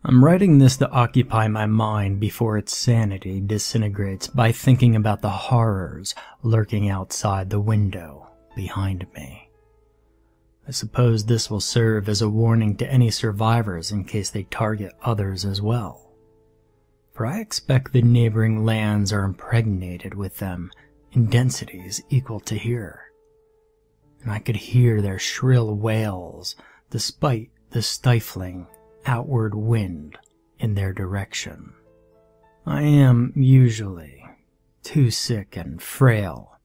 I'm writing this to occupy my mind before its sanity disintegrates by thinking about the horrors lurking outside the window behind me. I suppose this will serve as a warning to any survivors in case they target others as well. For I expect the neighboring lands are impregnated with them in densities equal to here. And I could hear their shrill wails despite the stifling outward wind in their direction. I am usually too sick and frail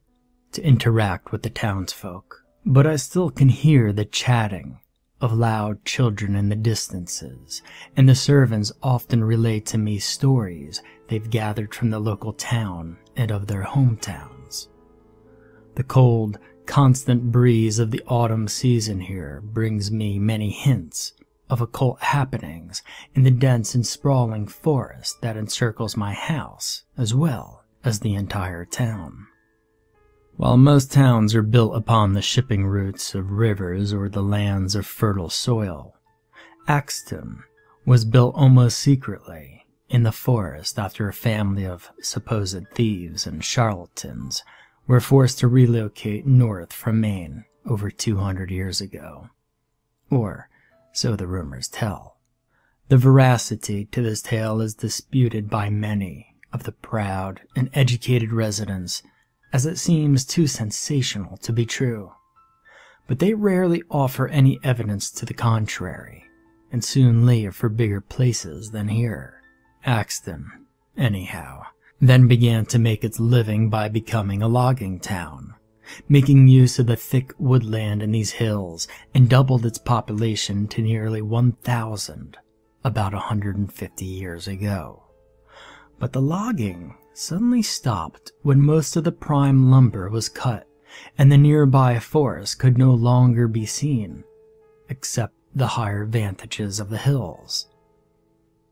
to interact with the townsfolk, but I still can hear the chatting of loud children in the distances, and the servants often relate to me stories they've gathered from the local town and of their hometowns. The cold, constant breeze of the autumn season here brings me many hints of occult happenings in the dense and sprawling forest that encircles my house, as well as the entire town. While most towns are built upon the shipping routes of rivers or the lands of fertile soil, Axton was built almost secretly in the forest after a family of supposed thieves and charlatans were forced to relocate north from Maine over 200 years ago. Or so the rumors tell. The veracity to this tale is disputed by many of the proud and educated residents, as it seems too sensational to be true. But they rarely offer any evidence to the contrary, and soon leave for bigger places than here. Axton, anyhow, then began to make its living by becoming a logging town, making use of the thick woodland in these hills, and doubled its population to nearly 1,000 about 150 years ago. But the logging suddenly stopped when most of the prime lumber was cut, and the nearby forest could no longer be seen, except the higher vantages of the hills.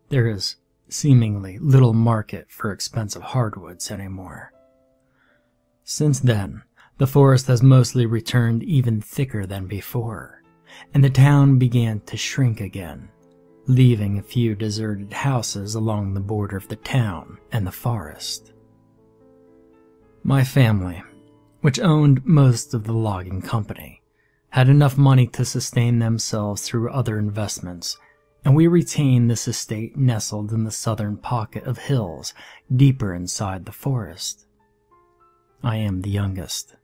There is seemingly little market for expensive hardwoods anymore. Since then, the forest has mostly returned even thicker than before, and the town began to shrink again, leaving a few deserted houses along the border of the town and the forest. My family, which owned most of the logging company, had enough money to sustain themselves through other investments, and we retained this estate nestled in the southern pocket of hills deeper inside the forest. I am the youngest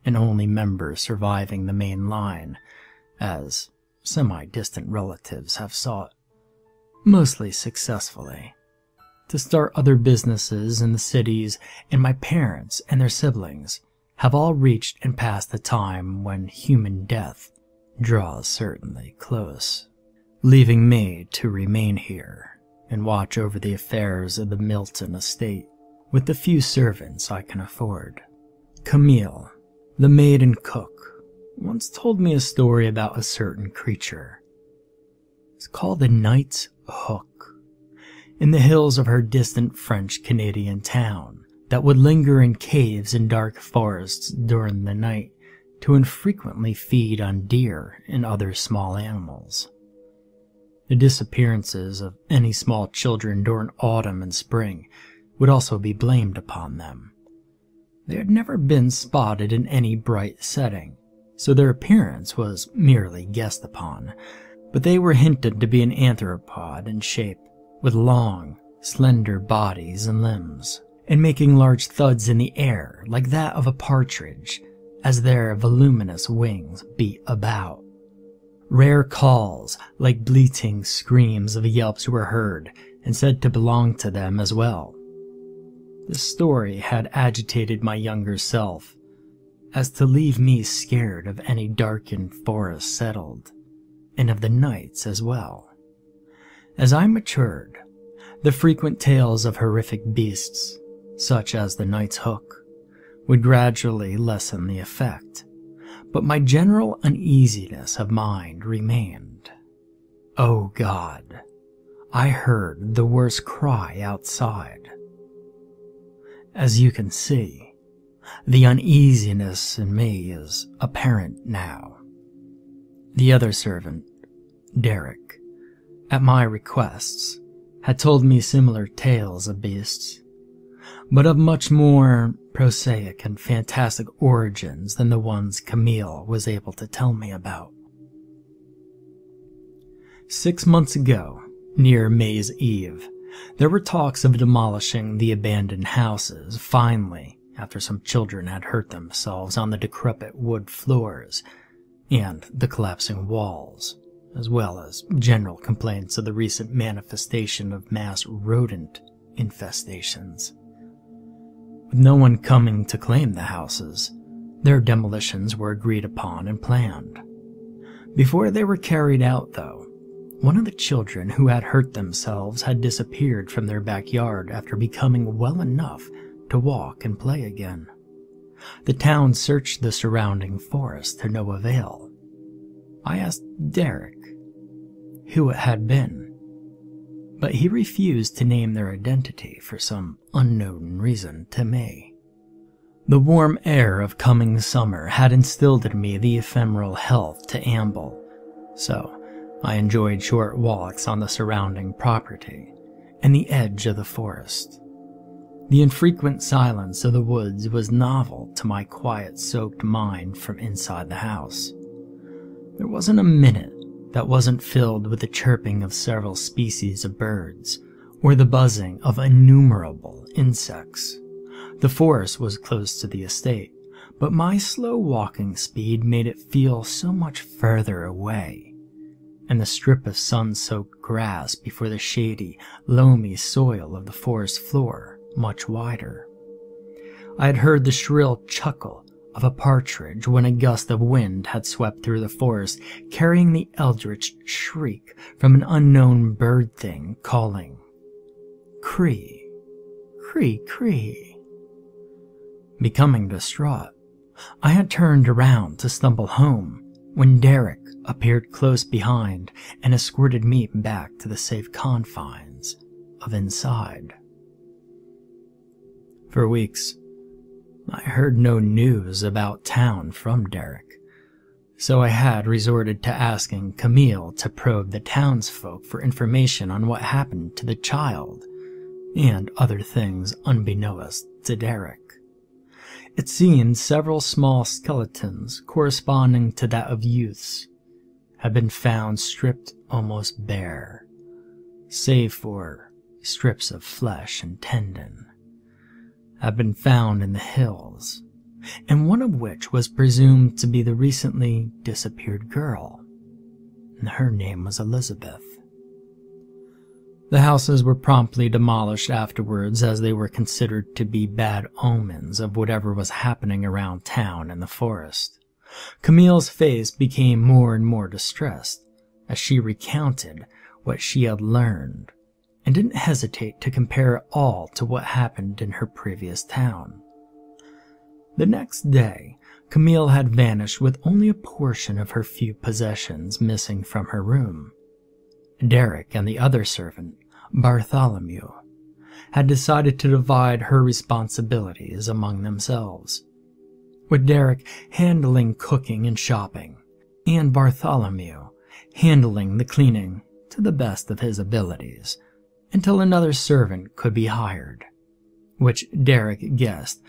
and only member surviving the main line, as semi-distant relatives have sought, mostly successfully, to start other businesses in the cities, and my parents and their siblings have all reached and passed the time when human death draws certainly close, leaving me to remain here and watch over the affairs of the Milton estate with the few servants I can afford. Camille, the maid and cook, once told me a story about a certain creature. It's called the Knight's Hook, in the hills of her distant French-Canadian town, that would linger in caves and dark forests during the night to infrequently feed on deer and other small animals. The disappearances of any small children during autumn and spring would also be blamed upon them. They had never been spotted in any bright setting, so their appearance was merely guessed upon, but they were hinted to be an anthropod in shape, with long, slender bodies and limbs, and making large thuds in the air like that of a partridge as their voluminous wings beat about. Rare calls, like bleating screams of yelps, were heard and said to belong to them as well. This story had agitated my younger self, as to leave me scared of any darkened forest settled, and of the nights as well. As I matured, the frequent tales of horrific beasts, such as the Knight's Hook, would gradually lessen the effect, but my general uneasiness of mind remained. Oh God, I heard the worst cry outside. As you can see, the uneasiness in me is apparent now. The other servant, Derek, at my requests, had told me similar tales of beasts, but of much more prosaic and fantastic origins than the ones Camille was able to tell me about. 6 months ago, near May's Eve, there were talks of demolishing the abandoned houses, finally, after some children had hurt themselves on the decrepit wood floors and the collapsing walls, as well as general complaints of the recent manifestation of mass rodent infestations. With no one coming to claim the houses, their demolitions were agreed upon and planned. Before they were carried out, though, one of the children who had hurt themselves had disappeared from their backyard after becoming well enough to walk and play again. The town searched the surrounding forest to no avail. I asked Derek who it had been, but he refused to name their identity for some unknown reason to me. The warm air of coming summer had instilled in me the ephemeral health to amble, so I enjoyed short walks on the surrounding property and the edge of the forest. The infrequent silence of the woods was novel to my quiet-soaked mind from inside the house. There wasn't a minute that wasn't filled with the chirping of several species of birds or the buzzing of innumerable insects. The forest was close to the estate, but my slow walking speed made it feel so much further away, and the strip of sun-soaked grass before the shady, loamy soil of the forest floor much wider. I had heard the shrill chuckle of a partridge when a gust of wind had swept through the forest, carrying the eldritch shriek from an unknown bird thing calling, "Cree, cree, cree." Becoming distraught, I had turned around to stumble home when Derek appeared close behind and escorted me back to the safe confines of inside. For weeks, I heard no news about town from Derek, so I had resorted to asking Camille to probe the townsfolk for information on what happened to the child and other things unbeknownst to Derek. It seemed several small skeletons corresponding to that of youths had been found stripped almost bare, save for strips of flesh and tendon, had been found in the hills, and one of which was presumed to be the recently disappeared girl, and her name was Elizabeth. The houses were promptly demolished afterwards, as they were considered to be bad omens of whatever was happening around town and the forest. Camille's face became more and more distressed as she recounted what she had learned, and didn't hesitate to compare it all to what happened in her previous town. The next day, Camille had vanished with only a portion of her few possessions missing from her room. Derek and the other servant, Bartholomew, had decided to divide her responsibilities among themselves, with Derek handling cooking and shopping, and Bartholomew handling the cleaning to the best of his abilities, until another servant could be hired, which Derek guessed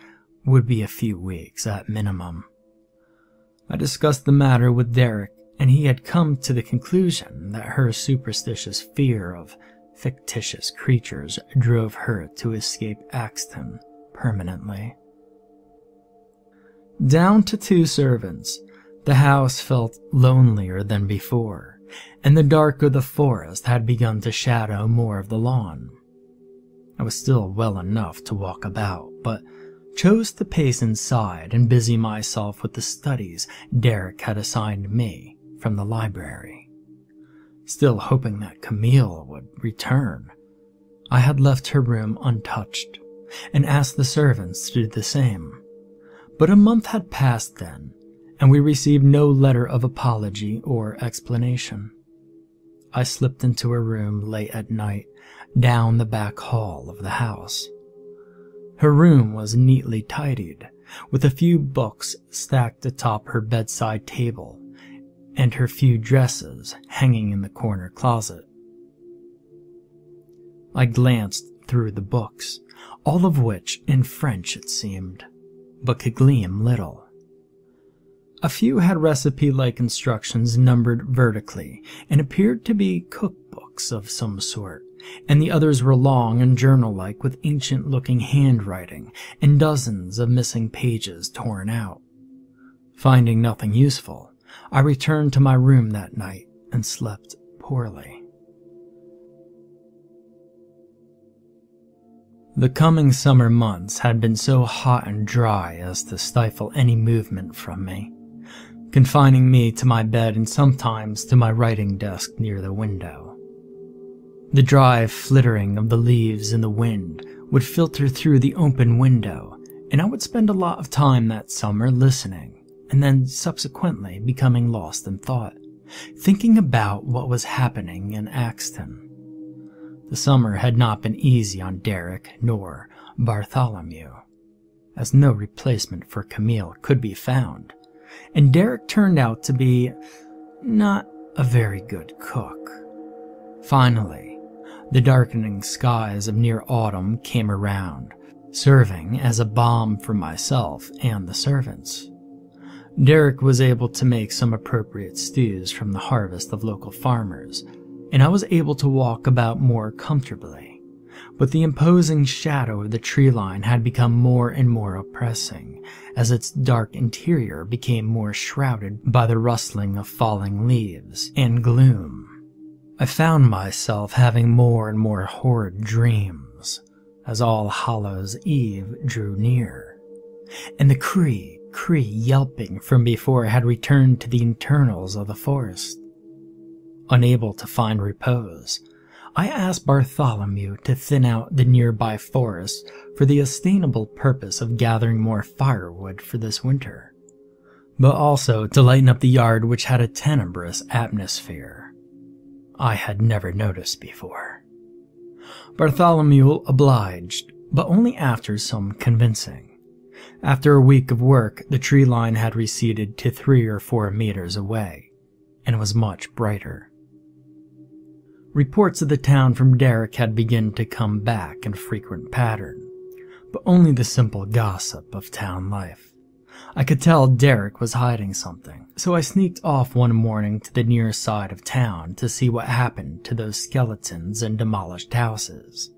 would be a few weeks at minimum. I discussed the matter with Derek, and he had come to the conclusion that her superstitious fear of fictitious creatures drove her to escape Axton permanently. Down to 2 servants, the house felt lonelier than before, and the dark of the forest had begun to shadow more of the lawn. I was still well enough to walk about, but chose to pace inside and busy myself with the studies Derek had assigned me from the library. Still hoping that Camille would return, I had left her room untouched and asked the servants to do the same. But a month had passed then, and we received no letter of apology or explanation. I slipped into her room late at night, down the back hall of the house. Her room was neatly tidied, with a few books stacked atop her bedside table, and her few dresses hanging in the corner closet. I glanced through the books, all of which in French it seemed, but could glean little. A few had recipe-like instructions numbered vertically and appeared to be cookbooks of some sort, and the others were long and journal-like with ancient-looking handwriting and dozens of missing pages torn out. Finding nothing useful, I returned to my room that night and slept poorly. The coming summer months had been so hot and dry as to stifle any movement from me, confining me to my bed and sometimes to my writing desk near the window. The dry flittering of the leaves in the wind would filter through the open window, and I would spend a lot of time that summer listening, and then subsequently becoming lost in thought, thinking about what was happening in Axton. The summer had not been easy on Derek nor Bartholomew, as no replacement for Camille could be found, and Derek turned out to be not a very good cook. Finally, the darkening skies of near autumn came around, serving as a balm for myself and the servants. Derek was able to make some appropriate stews from the harvest of local farmers, and I was able to walk about more comfortably, but the imposing shadow of the tree line had become more and more oppressing as its dark interior became more shrouded by the rustling of falling leaves and gloom. I found myself having more and more horrid dreams as All Hallows' Eve drew near, and the cree yelping from before had returned to the internals of the forest. Unable to find repose, I asked Bartholomew to thin out the nearby forest for the ostensible purpose of gathering more firewood for this winter, but also to lighten up the yard, which had a tenebrous atmosphere I had never noticed before. Bartholomew obliged, but only after some convincing. After a week of work, the tree line had receded to 3 or 4 meters away, and was much brighter. Reports of the town from Derek had begun to come back in frequent pattern, but only the simple gossip of town life. I could tell Derek was hiding something, so I sneaked off one morning to the near side of town to see what happened to those skeletons and demolished houses.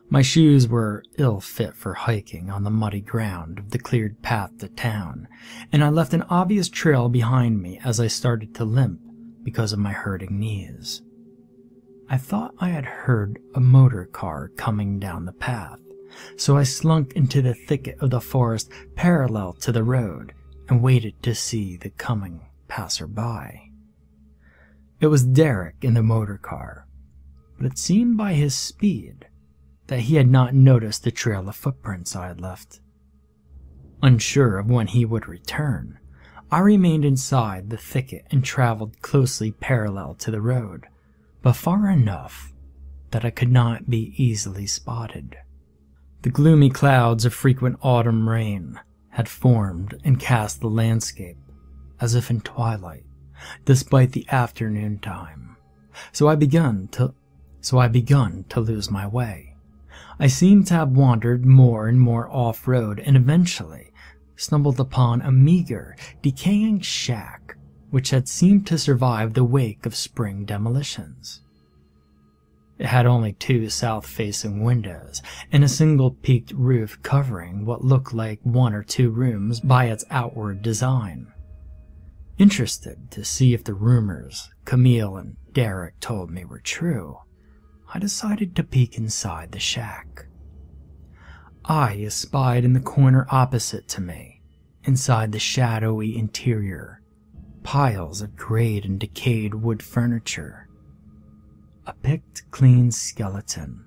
My shoes were ill fit for hiking on the muddy ground of the cleared path to town, and I left an obvious trail behind me as I started to limp because of my hurting knees. I thought I had heard a motor car coming down the path, so I slunk into the thicket of the forest parallel to the road and waited to see the coming passerby. It was Derek in the motor car, but it seemed by his speed that he had not noticed the trail of footprints I had left. Unsure of when he would return, I remained inside the thicket and traveled closely parallel to the road, but far enough that I could not be easily spotted. The gloomy clouds of frequent autumn rain had formed and cast the landscape as if in twilight, despite the afternoon time, so I begun to lose my way. I seemed to have wandered more and more off-road and eventually stumbled upon a meager, decaying shack which had seemed to survive the wake of spring demolitions. It had only 2 south-facing windows and a single peaked roof covering what looked like 1 or 2 rooms by its outward design. Interested to see if the rumors Camille and Derek told me were true, I decided to peek inside the shack. I espied in the corner opposite to me, inside the shadowy interior, piles of grayed and decayed wood furniture. A picked clean skeleton,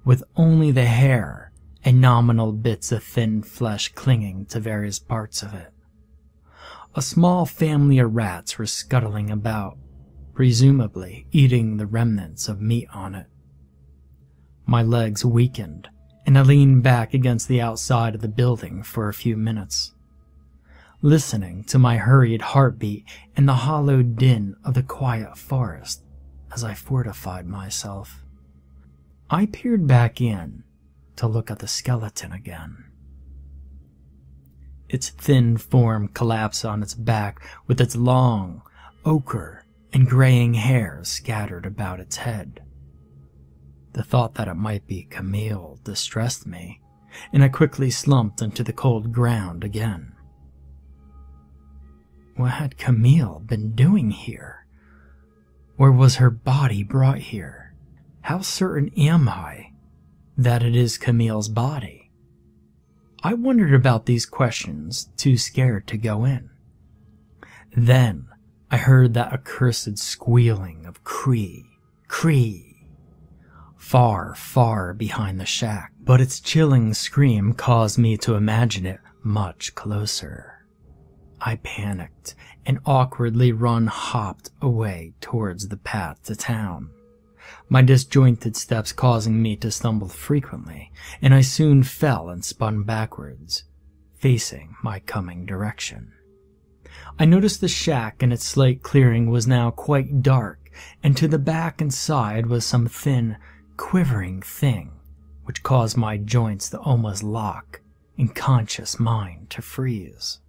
with only the hair and nominal bits of thin flesh clinging to various parts of it. A small family of rats were scuttling about, presumably eating the remnants of meat on it. My legs weakened, and I leaned back against the outside of the building for a few minutes, listening to my hurried heartbeat and the hollow din of the quiet forest as I fortified myself. I peered back in to look at the skeleton again. Its thin form collapsed on its back with its long, ochre and graying hair scattered about its head. The thought that it might be Camille distressed me, and I quickly slumped into the cold ground again. What had Camille been doing here? Or was her body brought here? How certain am I that it is Camille's body? I wondered about these questions, too scared to go in. Then I heard that accursed squealing of Cree, Cree, far, far behind the shack, but its chilling scream caused me to imagine it much closer. I panicked and awkwardly hopped away towards the path to town, my disjointed steps causing me to stumble frequently, and I soon fell and spun backwards, facing my coming direction. I noticed the shack and its slight clearing was now quite dark, and to the back and side was some thin, quivering thing, which caused my joints to almost lock and conscious mind to freeze.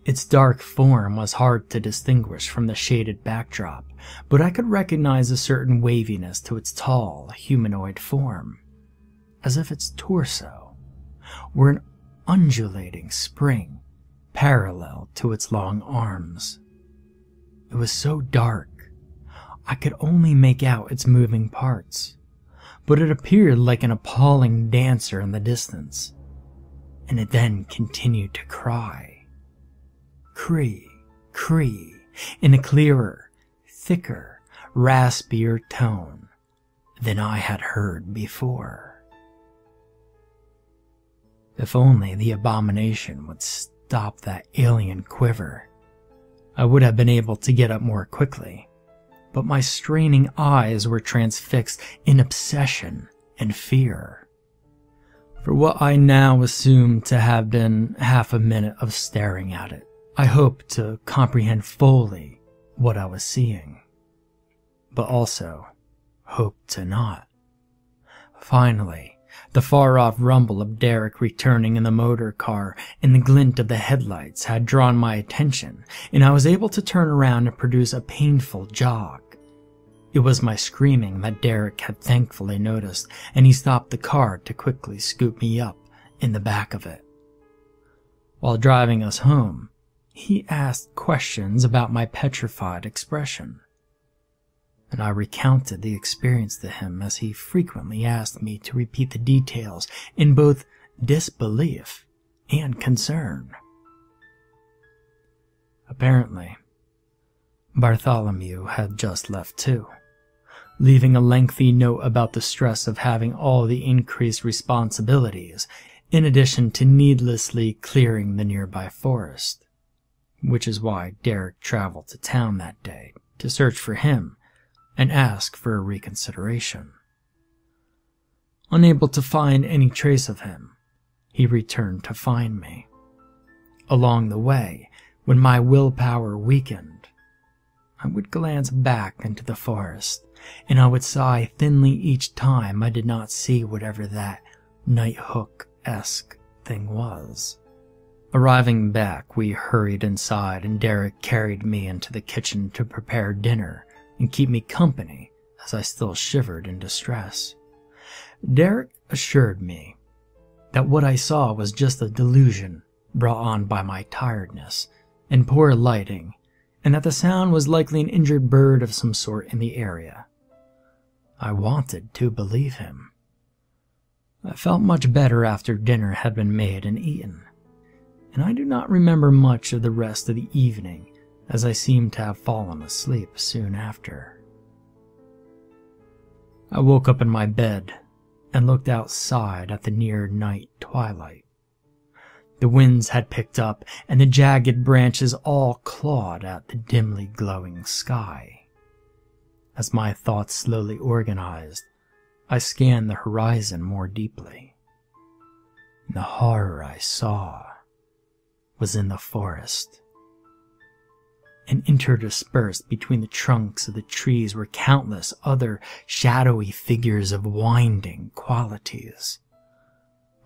Its dark form was hard to distinguish from the shaded backdrop, but I could recognize a certain waviness to its tall, humanoid form, as if its torso were an undulating spring parallel to its long arms. It was so dark, I could only make out its moving parts, but it appeared like an appalling dancer in the distance, and it then continued to cry. Cree, Cree, in a clearer, thicker, raspier tone than I had heard before. If only the abomination would stop that alien quiver, I would have been able to get up more quickly, but my straining eyes were transfixed in obsession and fear. For what I now assumed to have been half a minute of staring at it, I hoped to comprehend fully what I was seeing, but also hoped to not. Finally, the far-off rumble of Derek returning in the motor car and the glint of the headlights had drawn my attention, and I was able to turn around and produce a painful jog. It was my screaming that Derek had thankfully noticed, and he stopped the car to quickly scoop me up in the back of it. While driving us home, he asked questions about my petrified expression, and I recounted the experience to him as he frequently asked me to repeat the details in both disbelief and concern. Apparently, Bartholomew had just left too, leaving a lengthy note about the stress of having all the increased responsibilities, in addition to needlessly clearing the nearby forest, which is why Derek traveled to town that day to search for him and ask for a reconsideration. Unable to find any trace of him, he returned to find me. Along the way, when my willpower weakened, I would glance back into the forest, and I would sigh thinly each time I did not see whatever that Nighthook-esque thing was. Arriving back, we hurried inside, and Derek carried me into the kitchen to prepare dinner and keep me company as I still shivered in distress. Derek assured me that what I saw was just a delusion brought on by my tiredness and poor lighting, and that the sound was likely an injured bird of some sort in the area. I wanted to believe him. I felt much better after dinner had been made and eaten, and I do not remember much of the rest of the evening, as I seemed to have fallen asleep soon after. I woke up in my bed and looked outside at the near night twilight. The winds had picked up, and the jagged branches all clawed at the dimly glowing sky. As my thoughts slowly organized, I scanned the horizon more deeply. The horror I saw was in the forest. and interspersed between the trunks of the trees were countless other shadowy figures of winding qualities.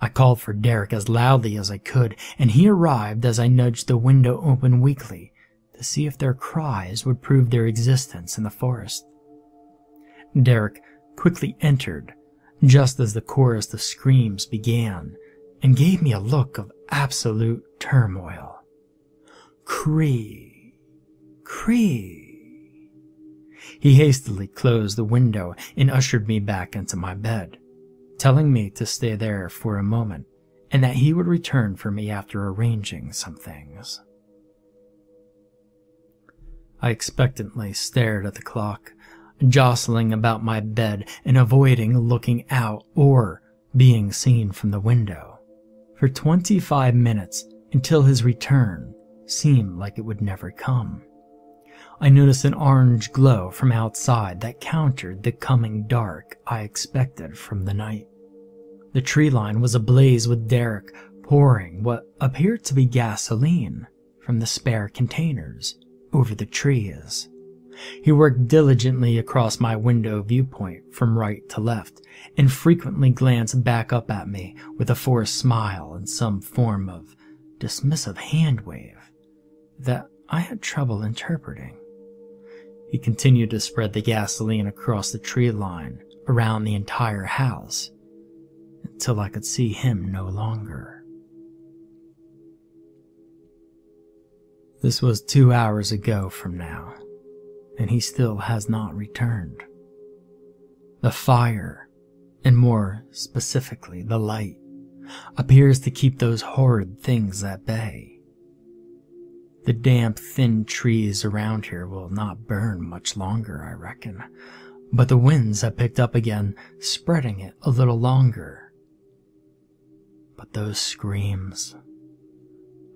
I called for Derek as loudly as I could, and he arrived as I nudged the window open weakly to see if their cries would prove their existence in the forest. Derek quickly entered just as the chorus of screams began and gave me a look of absolute turmoil. Cree, Cree. He hastily closed the window and ushered me back into my bed, telling me to stay there for a moment and that he would return for me after arranging some things. I expectantly stared at the clock, jostling about my bed and avoiding looking out or being seen from the window for 25 minutes until his return seemed like it would never come. I noticed an orange glow from outside that countered the coming dark I expected from the night. The tree line was ablaze with Derek pouring what appeared to be gasoline from the spare containers over the trees. He worked diligently across my window viewpoint from right to left and frequently glanced back up at me with a forced smile and some form of dismissive hand wave that I had trouble interpreting. He continued to spread the gasoline across the tree line around the entire house until I could see him no longer. This was 2 hours ago from now, and he still has not returned. The fire, and more specifically the light, appears to keep those horrid things at bay. The damp, thin trees around here will not burn much longer, I reckon, but the winds have picked up again, spreading it a little longer. But those screams,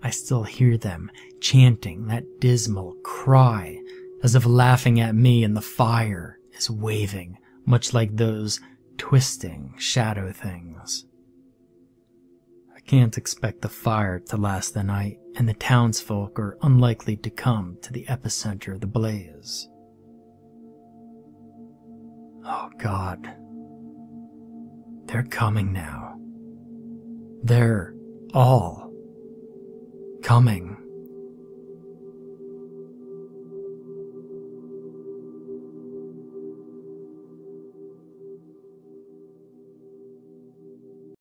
I still hear them chanting that dismal cry as if laughing at me, and the fire is waving, much like those twisting shadow things. I can't expect the fire to last the night, and the townsfolk are unlikely to come to the epicenter of the blaze. Oh God. They're coming now. They're all coming.